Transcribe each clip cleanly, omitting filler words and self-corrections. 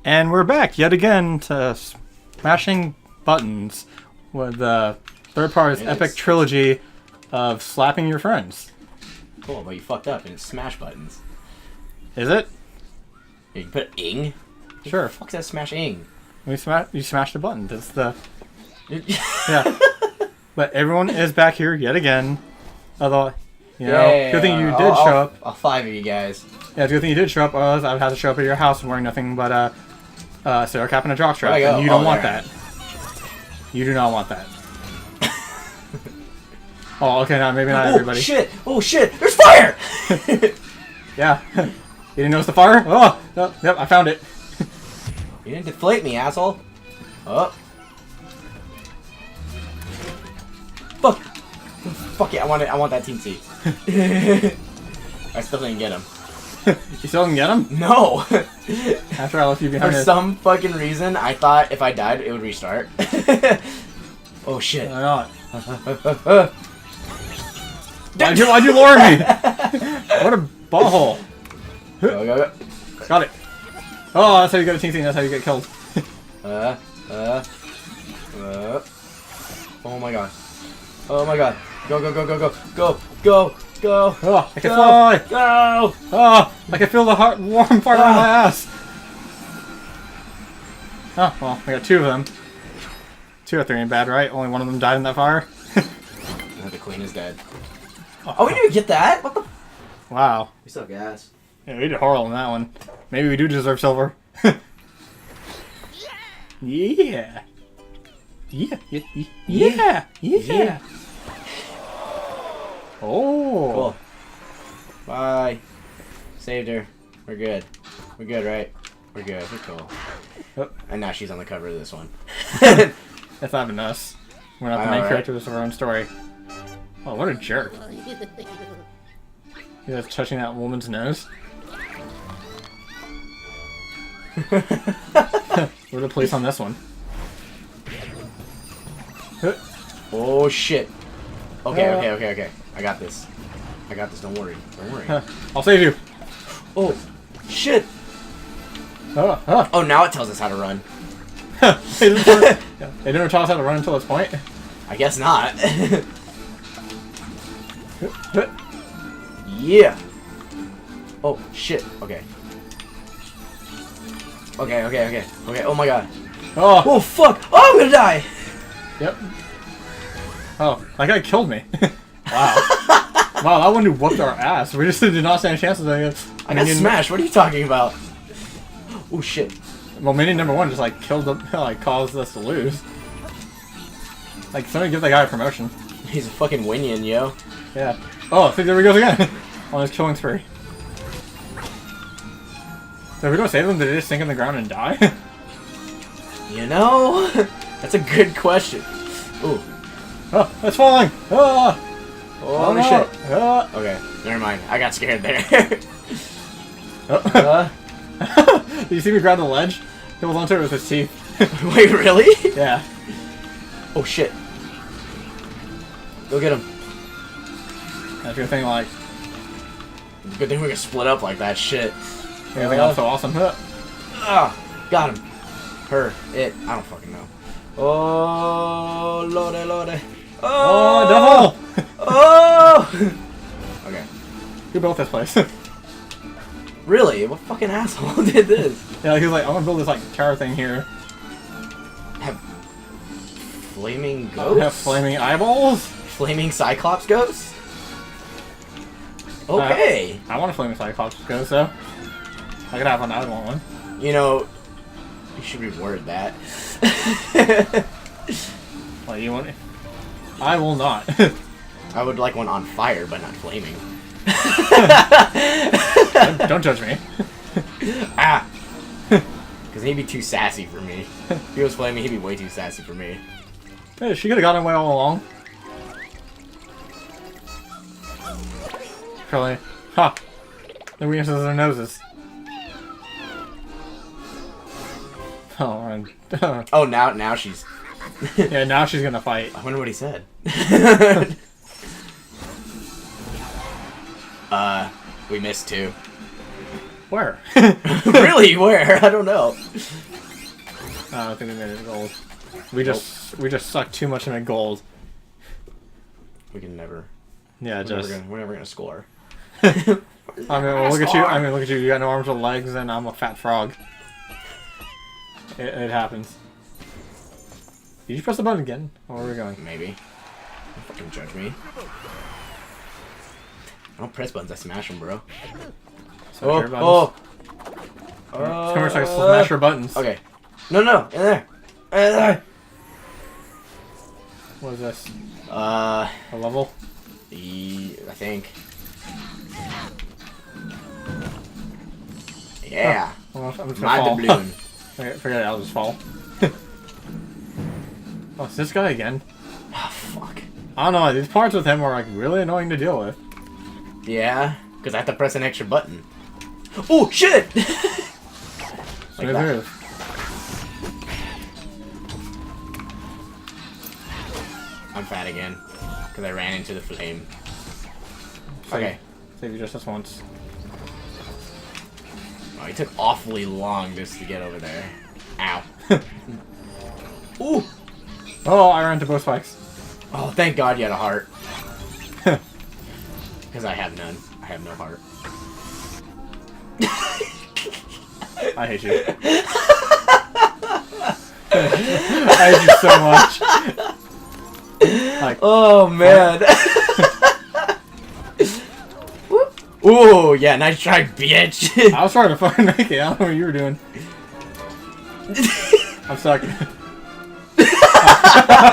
And we're back yet again to smashing buttons with the third part's epic trilogy of slapping your friends. Cool, but you fucked up and it's smash buttons. Is it? Yeah, you put ing? Sure. What the fuck's that smash ing? You smash the button. That's the... Yeah. But everyone is back here yet again. Although, you know, good thing you did show up. All five of you guys. Yeah, it's a good thing you did show up, or else I would have to show up at your house wearing nothing but Sarah Cap and a jockstrap, and you don't want that. You do not want that. Oh, okay, now maybe not everybody. Oh shit! There's fire! Yeah. You didn't notice the fire? Oh! No, yep, I found it. You didn't deflate me, asshole. Oh. Fuck! Fuck it, I want that teensy. I still didn't get him. You still didn't get him? No! After I left you behind. For some fucking reason, I thought if I died, it would restart. Oh shit. Why not? Why'd you lure me? What a butthole. Go. Got it. Oh, that's how you get a teensy, that's how you get killed. Oh my god. Oh my god. Go. Oh, I can fly! Go! Oh, I can feel the warm part on my ass. Oh, well, I got two of them. 2 or 3 ain't bad, right? Only one of them died in that fire. No, the queen is dead. Oh, we didn't get that? What the? Wow. We suck ass. Yeah, we did horrible in that one. Maybe we do deserve silver. Yeah. Yeah. Oh. Cool. Bye. Saved her. We're good. We're good, right? We're good. We're cool. Oh. And now she's on the cover of this one. That's not even us. We're not the main characters of our own story. Oh, what a jerk. He's just touching that woman's nose. We're the police on this one. Oh shit. Okay. I got this. Don't worry. I'll save you. Oh, shit. Oh, now it tells us how to run. They never taught us how to run until this point. I guess not. Yeah. Oh, shit. Okay. Oh my god. Oh, fuck. Oh, I'm gonna die. Yep. Oh, that guy killed me. Wow. Wow, that one who whooped our ass. We just did not stand a chance of doing it. I got smashed. What are you talking about? Oh, shit. Well, minion number 1 just, like, killed the, like, caused us to lose. Like, somebody give that guy a promotion. He's a fucking winion, yo. Yeah. Oh, see, there he goes again. On his killing spree. So if we don't save them, did they just sink in the ground and die? You know? That's a good question. Ooh. Oh, it's falling! Ah! Oh, no. shit. Ah! Okay, never mind. I got scared there. Did you see me grab the ledge? He was onto it with his teeth. Wait, really? Yeah. Oh, shit. Go get him. That's your thing, like... Good thing we can split up like that, shit. You think I'm so awesome? Got him. Her. It. I don't fucking know. Oh, lordy. Oh, devil! Oh! Okay. You built this place. Really? What fucking asshole did this? Yeah, he was like, I'm gonna build this, like, tower thing here. Have flaming ghosts? Have flaming eyeballs? Flaming Cyclops ghosts? Okay. I want a flaming Cyclops ghost, though. I could have one, I would want one. You know, you should reword that. What, you want it? I will not. I would like one on fire, but not flaming. Don't judge me. Ah! Because he'd be too sassy for me. If he was flaming, he'd be way too sassy for me. Hey, she could have gotten away all along. Probably. Ha! The weaknesses of their noses. Oh, and... Oh, now she's... Yeah, now she's gonna fight. I wonder what he said. We missed 2. Where? Really? Where? I don't know. I don't think we made it gold. We just sucked too much into gold. We can never. Yeah, we're never gonna score. I mean, well, look at you. I mean, look at you. You got no arms or legs, and I'm a fat frog. It happens. Did you press the button again? Or where are we going? Maybe. Don't fucking judge me. I don't press buttons. I smash them, bro. Come here so I can smash your buttons. Okay. No, in there. In there. What is this? A level? I think. Yeah. Oh, I'm just My gonna fall. doubloon. Forget it, I'll just fall. Oh, it's this guy again? Oh, fuck. I don't know, these parts with him are like really annoying to deal with. Yeah, because I have to press an extra button. Oh, shit! Like that. I'm fat again. Because I ran into the flame. Okay. Save you just this once. Oh, it took awfully long just to get over there. Ow. Ooh! Oh, I ran into both spikes. Oh, thank God you had a heart. Because I have none. I have no heart. I hate you. I hate you so much. Like, oh, man. Ooh, yeah, nice try, bitch. I was trying to fucking make it. I don't know what you were doing. I'm stuck.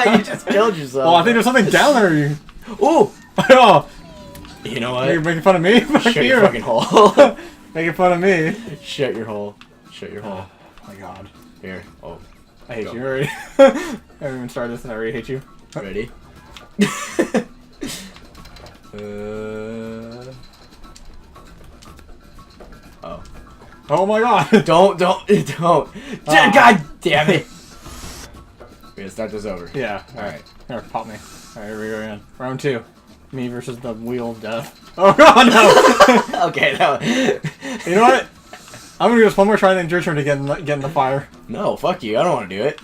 You just killed yourself. Well, I think there's something down there. Ooh. Oh. You know what? You're making fun of me? Shut your fucking hole. Making fun of me. Shut your hole. Shut your hole. Oh my God. Here. Oh. I hate Go. you already. I haven't even started this and I already hate you. Ready? Oh. Oh my God. Don't. God damn it. We're gonna start this over. Yeah. Alright. Here, pop me. Alright, here we go again. Round 2. Me versus the wheel of death. Oh God, no! Okay, no. You know what? I'm gonna do this one more try and then your turn to get in the fire. No, fuck you. I don't want to do it.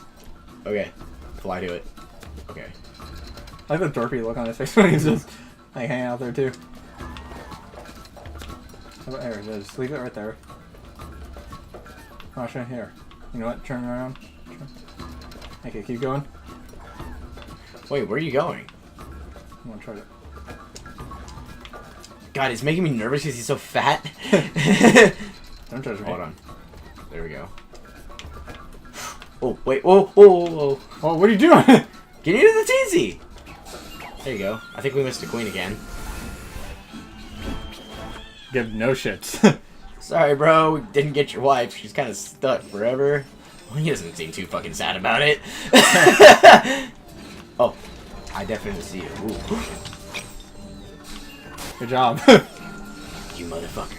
Okay. Fly to it. Okay. I like the dorky look on his face when he's just like hanging out there too. Oh, there it is. Leave it right there. Oh, shit, here. You know what? Turn around. Okay, keep going. Wait, where are you going? I'm gonna try to. God, it's making me nervous because he's so fat. Don't judge me. Hold on. There we go. Oh, wait. Whoa, whoa, whoa, whoa. Oh, what are you doing? Get into the teensy. There you go. I think we missed the queen again. Give no shits. Sorry, bro. We didn't get your wife. She's kind of stuck forever. Well, he doesn't seem too fucking sad about it. Oh, I definitely see you. Ooh. Good job. You motherfucker.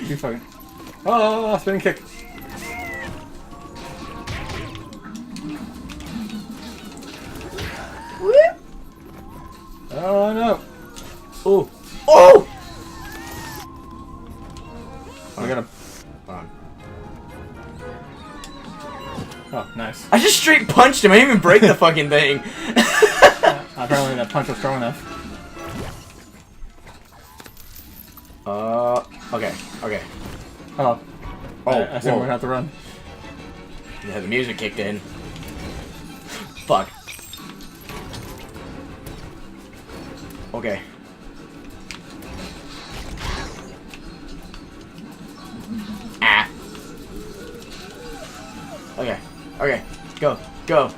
You fucking. Oh, spinning kick. Oh no. Ooh. Oh! I got him. Hold on. Oh, nice. I just straight punched him. I didn't even break the fucking thing. Apparently that punch was strong enough. Okay. Okay. Oh. Oh, I said whoa. we're gonna have to run. Yeah, the music kicked in. Fuck. Okay. Ah. Okay. Okay. Go. Go.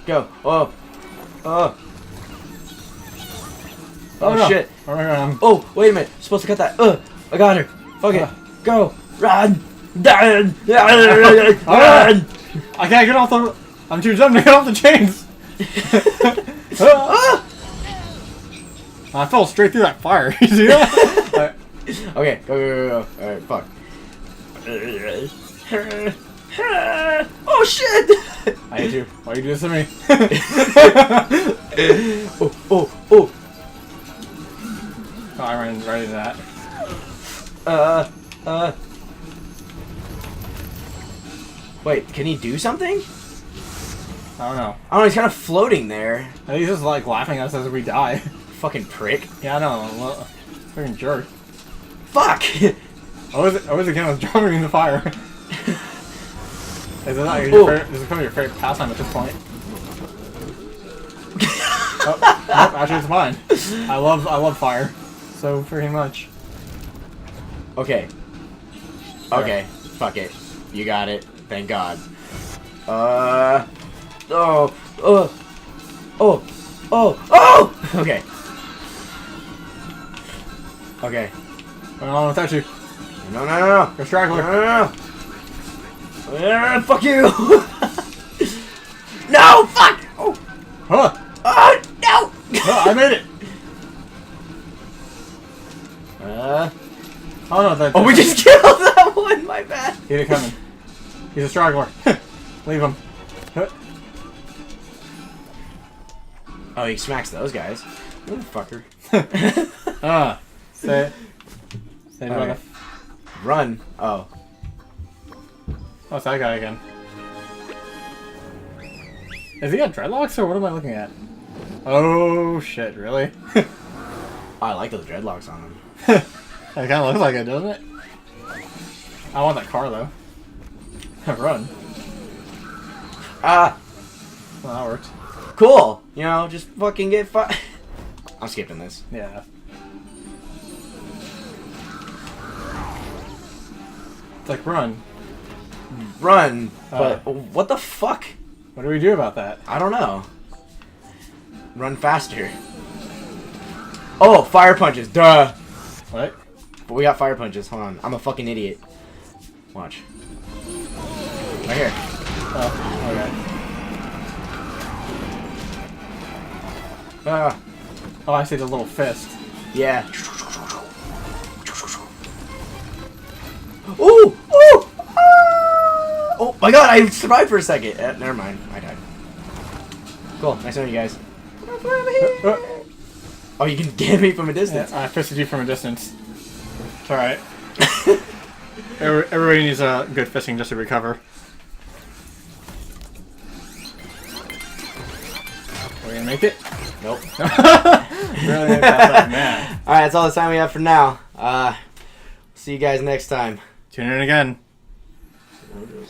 Go. Oh. Oh. Oh, no. shit. Alright, Oh, wait a minute. Supposed to cut that. I got her. Fuck it. Go. Run. Run. Run. I can't get off the. I'm too dumb to get off the chains. I fell straight through that fire. You see that? Okay, go. Alright, fuck. Oh shit! I hate you. Why you do this to me? Oh. Oh, I ran right into that. Wait, can he do something? I don't know. Oh, he's kind of floating there. I think he's just like laughing at us as we die. Fucking prick. Yeah, I know. Well, freaking jerk. Fuck! I was again with jumping in the fire. Is this becoming your favorite pastime at this point? Oh, nope, actually it's mine. I love fire. So freaking much. Okay. Okay. Fuck it. You got it. Thank God. Oh. Okay. Okay. Oh, without you. No. Go straggler. No. Fuck you. No, fuck. Oh. Huh. Oh, no. Oh, I made it. Oh no, that. Oh, we just killed that one. My bad. He ain't coming. He's a straggler. Leave him. Oh, he smacks those guys. Motherfucker. Say it. Okay. Run. Oh. Oh, it's that guy again. Has he got dreadlocks or what am I looking at? Oh shit, really? Oh, I like those dreadlocks on him. It kind of looks like it, doesn't it? I want that car though. Run. Ah. Well, that worked. Cool. You know, just fucking get I'm skipping this. Yeah. It's like run. Run. But what the fuck? What do we do about that? I don't know. Run faster. Oh, fire punches. Duh. What? But we got fire punches. Hold on. I'm a fucking idiot. Watch. Right here. Oh, okay. Ah. Oh, I see the little fist. Yeah. Ooh! Ooh! Ah! Oh my god, I survived for a second. Never mind. I died. Cool. Nice knowing you guys. Oh, you can get me from a distance. Yeah, I fisted you from a distance. It's alright. Everybody needs a good fisting just to recover. Are we gonna make it? Nope. Really ain't that man. Alright, that's all the time we have for now. See you guys next time. Tune in again.